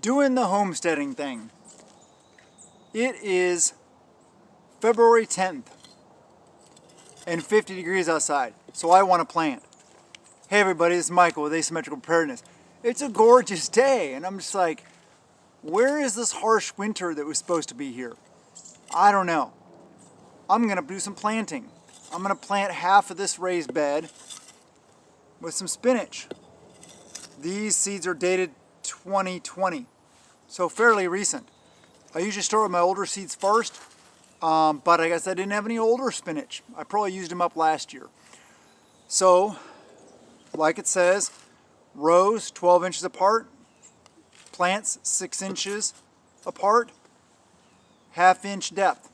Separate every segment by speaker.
Speaker 1: doing the homesteading thing. It is February 10th and 50 degrees outside, so I want to plant. Hey everybody, this is Michael with Asymmetrical Preparedness. It's a gorgeous day, and I'm just like, where is this harsh winter that was supposed to be here? I don't know. I'm going to do some planting. I'm going to plant half of this raised bed with some spinach. These seeds are dated 2020, so fairly recent. I usually start with my older seeds first, but I guess I didn't have any older spinach. I probably used them up last year. So, like it says, rows 12 inches apart, plants 6 inches apart, half-inch depth.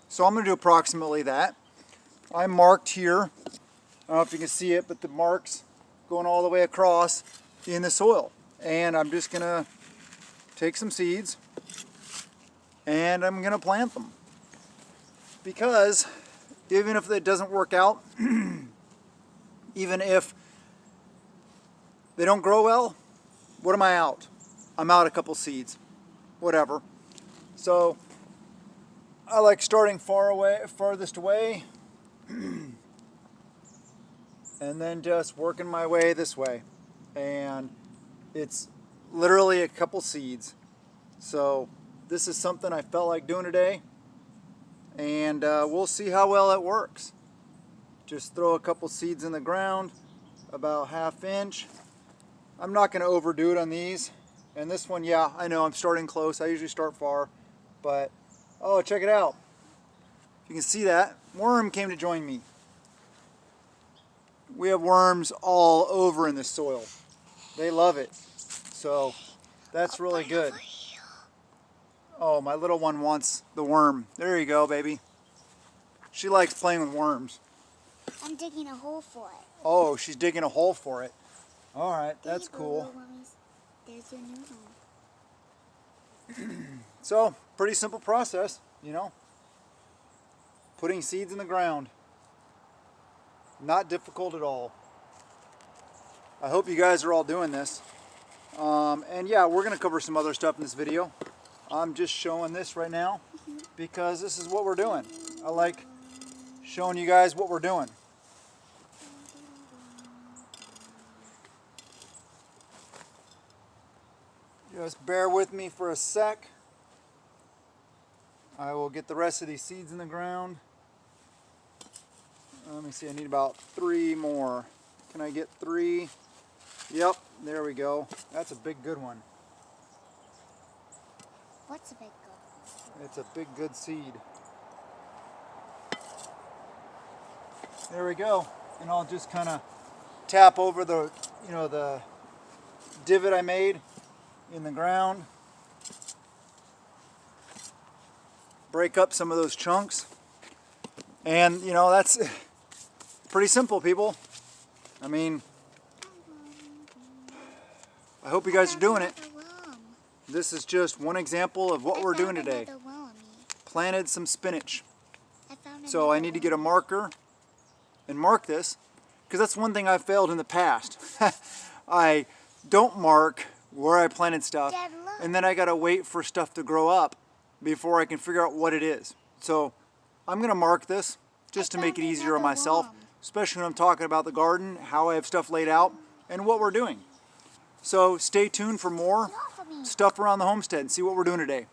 Speaker 1: So I'm going to do approximately that. I marked here, I don't know if you can see it, but the marks going all the way across in the soil. And I'm just going to take some seeds and I'm going to plant them. Because even if it doesn't work out, even if they don't grow well, what am I out? I'm out a couple seeds, whatever. So I like starting farthest away, and then just working my way this way. And it's literally a couple seeds. So this is something I felt like doing today, and we'll see how well it works. Just throw a couple seeds in the ground, about half-inch. I'm not going to overdo it on these. And this one, yeah, I know I'm starting close. I usually start far, but oh, check it out. If you can see that, worm came to join me. We have worms all over in this soil. They love it. So that's really good. Oh, my little one wants the worm. There you go, baby. She likes playing with worms. I'm
Speaker 2: digging a hole for it.
Speaker 1: Oh, she's digging a hole for it. All right, that's cool.
Speaker 2: There's your new home.
Speaker 1: So, pretty simple process, you know. Putting seeds in the ground. Not difficult at all. I hope you guys are all doing this. And yeah, we're going to cover some other stuff in this video. I'm just showing this right now because this is what we're doing. I like showing you guys what we're doing. Just bear with me for a sec. I will get the rest of these seeds in the ground. Let me see, I need about 3 more. Can I get 3? Yep, there we go. That's a big good one.
Speaker 2: What's a big good one?
Speaker 1: It's a big good seed. There we go. And I'll just kind of tap over the, the divot I made in the ground. Break up some of those chunks. And, that's pretty simple, people. I mean, I hope you guys are doing it. This is just one example of what we're doing today. Planted some spinach. So I need to get a marker and mark this, because that's one thing I've failed in the past. I don't mark where I planted stuff, and then I gotta wait for stuff to grow up before I can figure out what it is. So I'm gonna mark this just to make it easier on myself, especially when I'm talking about the garden, how I have stuff laid out, and what we're doing. So stay tuned for more stuff around the homestead and see what we're doing today.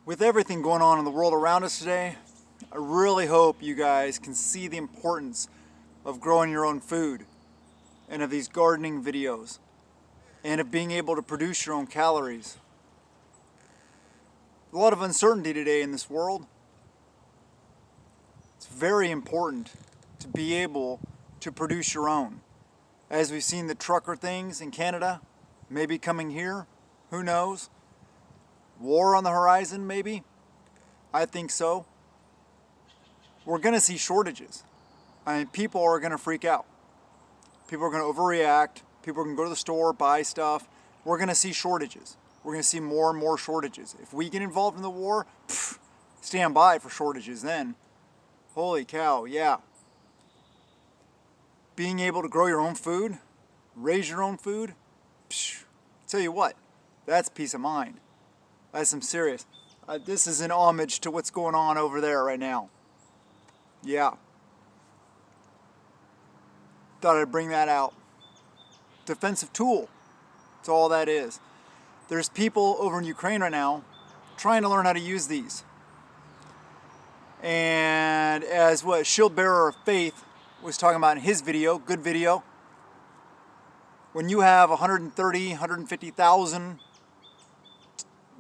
Speaker 1: With everything going on in the world around us today, I really hope you guys can see the importance of growing your own food, and of these gardening videos, and of being able to produce your own calories. A lot of uncertainty today in this world. It's very important to be able to produce your own. As we've seen the trucker things in Canada, maybe coming here, who knows? War on the horizon, maybe? I think so. We're going to see shortages. I mean, people are going to freak out. People are going to overreact. People are going to go to the store, buy stuff. We're going to see shortages. We're going to see more and more shortages. If we get involved in the war, stand by for shortages then. Holy cow, yeah. Being able to grow your own food, raise your own food, tell you what, That's peace of mind. That's some serious. This is an homage to what's going on over there right now. Yeah. Thought I'd bring that out. Defensive tool. That's all that is. There's people over in Ukraine right now trying to learn how to use these. And as what Shield Bearer of Faith was talking about in his video, good video, when you have 130, 150,000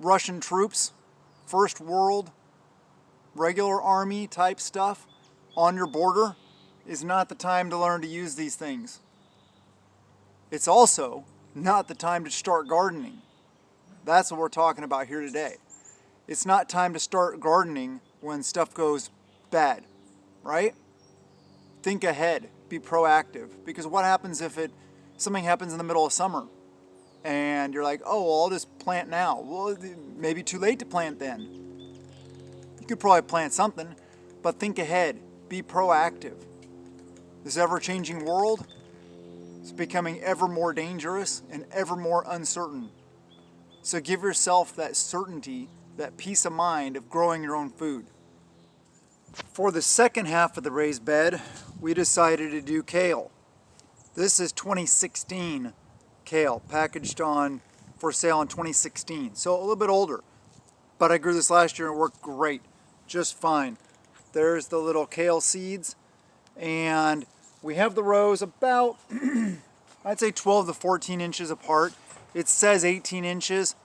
Speaker 1: Russian troops, first world, regular army type stuff on your border, is not the time to learn to use these things. It's also not the time to start gardening. That's what we're talking about here today. It's not time to start gardening when stuff goes bad, right? Think ahead, be proactive. Because what happens if something happens in the middle of summer and you're like, oh, well, I'll just plant now. Well, maybe too late to plant then. You could probably plant something, but think ahead, be proactive. This ever-changing world is becoming ever more dangerous and ever more uncertain. So give yourself that certainty, that peace of mind of growing your own food. For the second half of the raised bed, we decided to do kale. This is 2016 kale, packaged on for sale in 2016. So a little bit older, but I grew this last year and it worked great, just fine. There's the little kale seeds, and we have the rows about, I'd say 12 to 14 inches apart. It says 18 inches,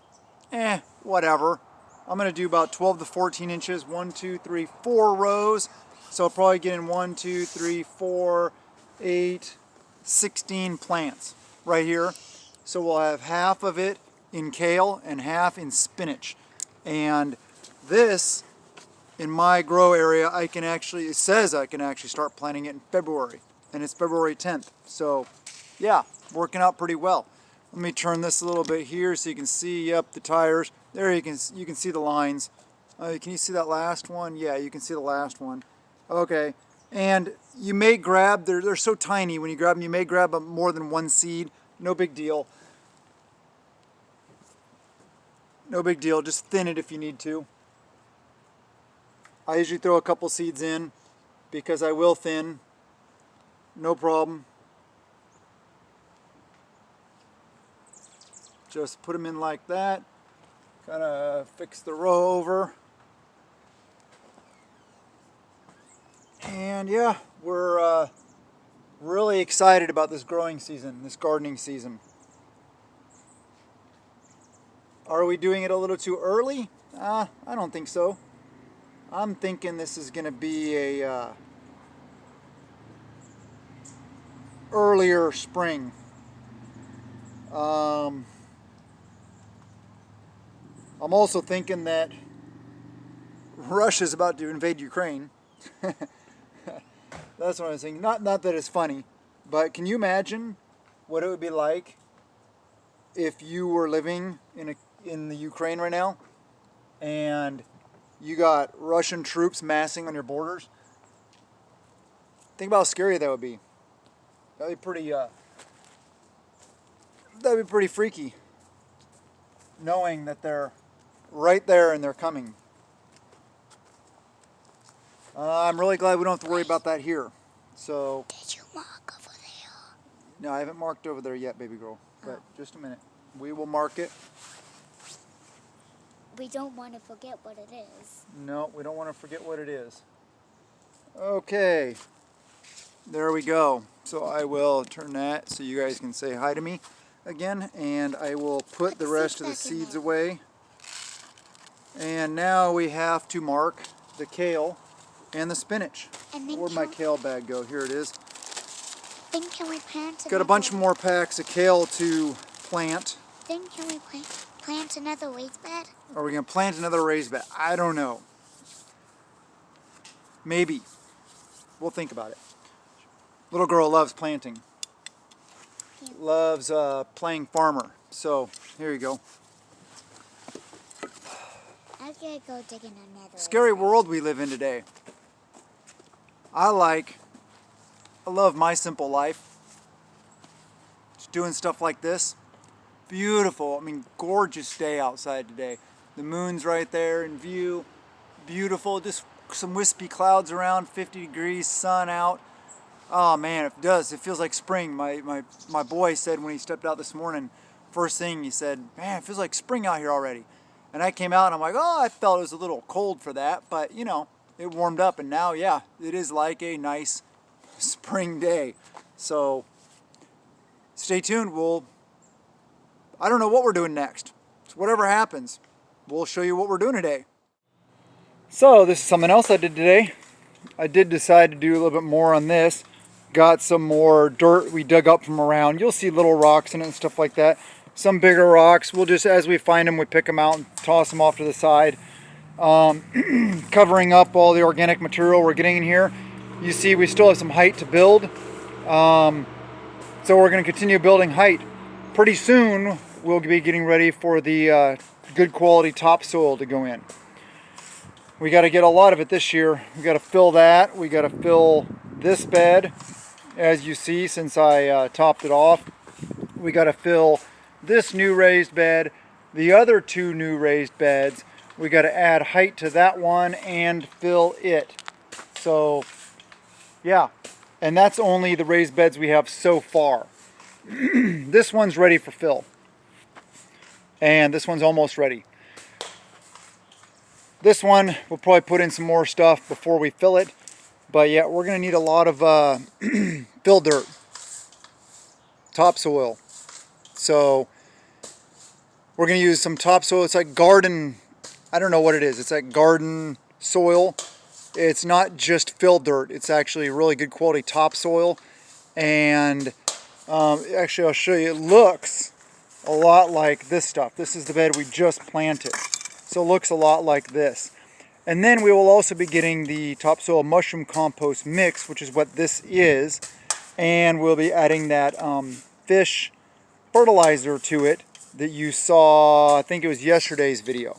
Speaker 1: whatever. I'm gonna do about 12 to 14 inches, 1, 2, 3, 4 rows. So I'll probably get in 1, 2, 3, 4, 8, 16 plants right here. So we'll have half of it in kale and half in spinach. And this, in my grow area, it says I can actually start planting it in February. And it's February 10th. So yeah, working out pretty well. Let me turn this a little bit here so you can see up the tires. There you can see the lines. Can you see that last one? Yeah, you can see the last one. Okay, and you may grab, they're so tiny, when you grab them, you may grab more than one seed. No big deal. No big deal, just thin it if you need to. I usually throw a couple seeds in because I will thin. No problem. Just put them in like that. Kind of fix the row over. And yeah, we're really excited about this growing season, this gardening season. Are we doing it a little too early? I don't think so. I'm thinking this is going to be a earlier spring. I'm also thinking that Russia's about to invade Ukraine. That's what I'm saying. Not that it's funny, but can you imagine what it would be like if you were living in the Ukraine right now and you got Russian troops massing on your borders? Think about how scary that would be. That'd be pretty freaky, knowing that they're right there and they're coming. I'm really glad we don't have to worry about that here. So.
Speaker 2: Did you mark over there?
Speaker 1: No, I haven't marked over there yet, baby girl. But just a minute. We will mark it.
Speaker 2: We don't want to forget what it is.
Speaker 1: No, we don't want to forget what it is. Okay. There we go. So I will turn that so you guys can say hi to me again. And I will put the rest of the seeds away. And now we have to mark the kale and the spinach. Where'd my kale bag go? Here it is.
Speaker 2: Then can we plant?
Speaker 1: Got a bunch more packs of kale to plant.
Speaker 2: Then can we plant another raised bed?
Speaker 1: Are we going to plant another raised bed? I don't know. Maybe. We'll think about it. Little girl loves planting.
Speaker 2: Yeah.
Speaker 1: Loves playing farmer. So here you go.
Speaker 2: I'm gonna go digging another.
Speaker 1: Scary world we live in today. I love my simple life. Just doing stuff like this. beautiful. I mean, gorgeous day outside today. The moon's right there in view. Beautiful. Just some wispy clouds around, 50 degrees, sun out. Oh man, it does. It feels like spring. My boy said when he stepped out this morning, first thing he said, man, it feels like spring out here already. And I came out and I'm like, oh, I felt it was a little cold for that, but you know, it warmed up and now, yeah, it is like a nice spring day. So stay tuned. I don't know what we're doing next. So whatever happens, we'll show you what we're doing today. So this is something else I did today. I did decide to do a little bit more on this. Got some more dirt we dug up from around. You'll see little rocks in it and stuff like that. Some bigger rocks. We'll just, as we find them, we pick them out and toss them off to the side. Covering up all the organic material we're getting in here. You see we still have some height to build. So we're going to continue building height. Pretty soon we'll be getting ready for the good quality topsoil to go in. We got to get a lot of it this year. We got to fill that. We got to fill this bed, as you see, since I topped it off. We got to fill this new raised bed, the other two new raised beds. We got to add height to that one and fill it. So, yeah. And that's only the raised beds we have so far. This one's ready for fill. And this one's almost ready. This one, we'll probably put in some more stuff before we fill it. But yeah, we're going to need a lot of fill dirt, topsoil. So we're going to use some topsoil. It's like garden, I don't know what it is. It's like garden soil. It's not just fill dirt. It's actually really good quality topsoil. And actually, I'll show you. It looks a lot like this stuff. This is the bed we just planted. So it looks a lot like this. And then we will also be getting the topsoil mushroom compost mix, which is what this is. And we'll be adding that fish fertilizer to it that you saw, I think it was yesterday's video.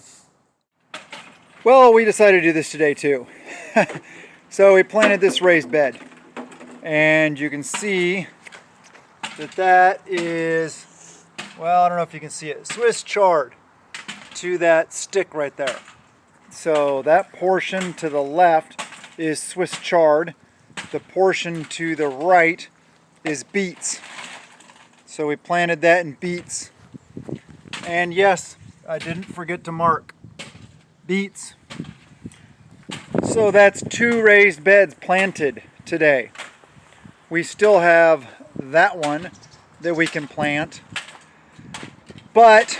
Speaker 1: Well, we decided to do this today too. So we planted this raised bed. And you can see that is, well, I don't know if you can see it, Swiss chard to that stick right there. So that portion to the left is Swiss chard. The portion to the right is beets. So we planted that in beets. And yes, I didn't forget to mark beets. So that's 2 raised beds planted today. We still have that one that we can plant. But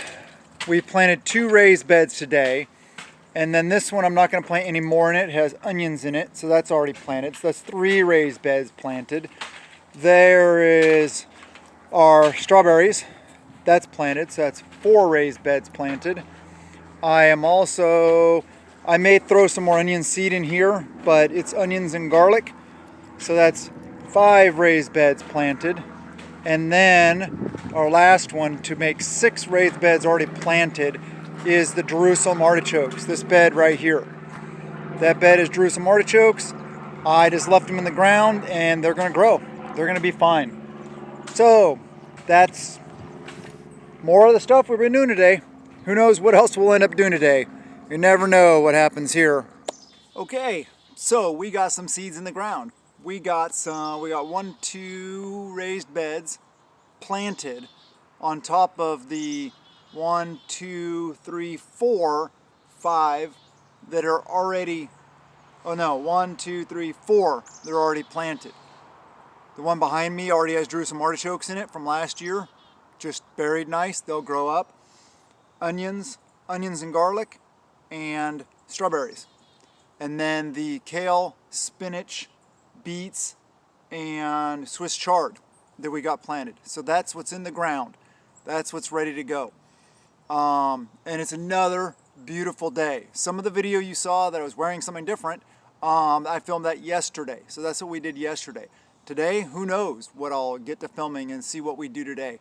Speaker 1: we planted 2 raised beds today, and then this one I'm not going to plant any more in it. It has onions in it, so that's already planted. So that's 3 raised beds planted. There is our strawberries. That's planted, so that's 4 raised beds planted. I may throw some more onion seed in here, but it's onions and garlic. So that's 5 raised beds planted. And then our last one to make 6 raised beds already planted is the Jerusalem artichokes, this bed right here. That bed is Jerusalem artichokes. I just left them in the ground and they're going to grow. They're going to be fine. So that's more of the stuff we've been doing today. Who knows what else we'll end up doing today. You never know what happens here. Okay, so we got some seeds in the ground. We got 2 raised beds planted on top of the 1, 2, 3, 4, 5 that are already, 1, 2, 3, 4 that are already planted. The one behind me already has Jerusalem artichokes in it from last year, just buried nice. They'll grow up. Onions and garlic, and strawberries. And then the kale, spinach, beets, and Swiss chard that we got planted. So that's what's in the ground. That's what's ready to go. And it's another beautiful day. Some of the video you saw that I was wearing something different, I filmed that yesterday. So that's what we did yesterday. Today, who knows what I'll get to filming and see what we do today.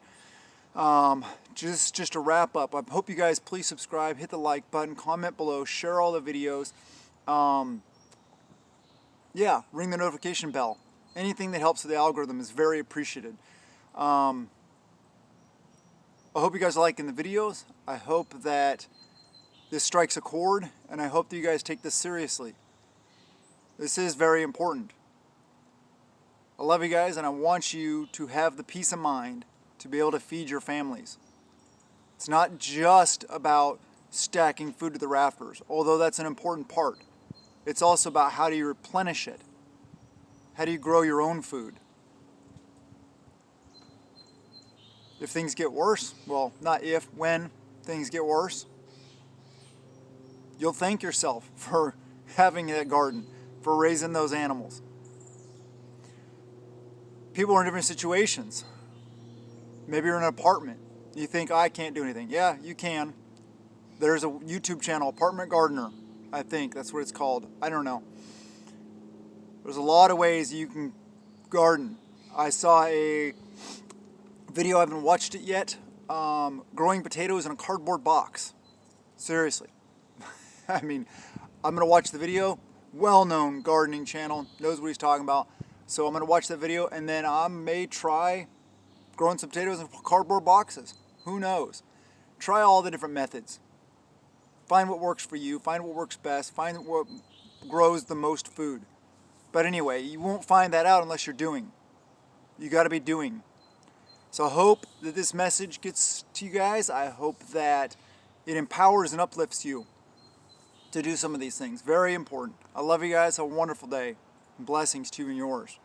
Speaker 1: Just to wrap up, I hope you guys please subscribe, hit the like button, comment below, share all the videos. Yeah, ring the notification bell. Anything that helps with the algorithm is very appreciated. I hope you guys are liking the videos. I hope that this strikes a chord, and I hope that you guys take this seriously. This is very important. I love you guys, and I want you to have the peace of mind to be able to feed your families. It's not just about stacking food to the rafters, although that's an important part. It's also about how do you replenish it? How do you grow your own food? If things get worse, well, not if, when things get worse, you'll thank yourself for having that garden, for raising those animals. People are in different situations. Maybe you're in an apartment. You think, I can't do anything. Yeah, you can. There's a YouTube channel, Apartment Gardener, I think that's what it's called. I don't know. There's a lot of ways you can garden. I saw a video, I haven't watched it yet, growing potatoes in a cardboard box. Seriously. I mean, I'm going to watch the video. Well-known gardening channel, knows what he's talking about. So I'm going to watch that video, and then I may try growing some potatoes in cardboard boxes. Who knows? Try all the different methods. Find what works for you. Find what works best. Find what grows the most food. But anyway, you won't find that out unless you're doing. You got to be doing. So I hope that this message gets to you guys. I hope that it empowers and uplifts you to do some of these things. Very important. I love you guys. Have a wonderful day. Blessings to you and yours.